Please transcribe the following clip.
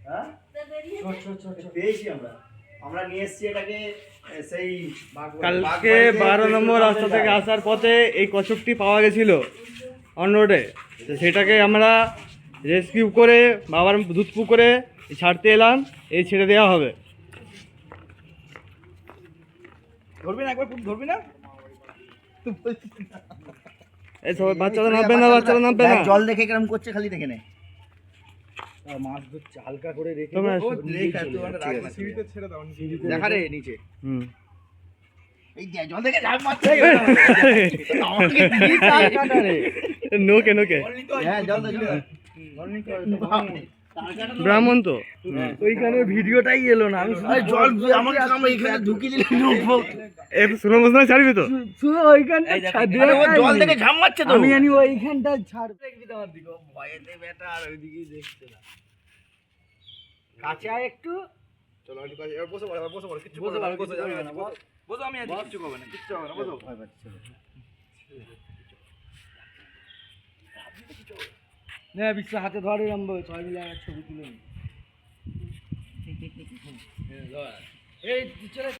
হ্যাঁ পেয়েছি আমরা নিয়ে এসেছি এটাকে সেই কালকে 12 নম্বর রাস্তা থেকে আসার পথে এই কচ্ছপটি পাওয়া গেছিল অন রোডে। তো সেটাকে আমরা রেস্কিউ করে বাবার দুধ পুকুরে ছাড়তে এলাম, এই ছেড়ে দেওয়া হবে। ধরবি না একবার, ধরবি না, এই সবাই বাচ্চারা নামবে না, বাচ্চারা নামবে না। জল দেখে কেমন করছে খালি দেখে নে। মাছ ধরছে হালকা করে রেখে দেখা রে নিচে। এই জল দেখে ঝাঁপ মারছে নোকে নোকে হ্যাঁ জল দেখে ব্রাহ্মণ তো ওইখানে ভিডিওটাই এলো না। আমি জল আমাকে আমরা এখানে ঢুকিয়ে দিলে একটু শুনে বসে ছাড়বি তো শুধু ওইখানটা জল দেখে ঝাঁপ মারছে তো আমি জানি ওইখানটা ছাড় দেখবি তোমার দিকে ভয়েতে বেটা আর ওইদিকেই দেখছে না। কাছে আয় একটু, চলো একটু কাছে এবার বসে পড়ো, বসে পড়ো, কিচ্ছু করবে না, বসে যাবে না, বসো, আমি আছি, কিচ্ছু করবে না, কিচ্ছু হবে না, বসো। ভয় পাচ্ছে না, বিশ্ব হাতে ধরে রামবো সবাই মিলে একটা ছবি তুলে নি। এই চলে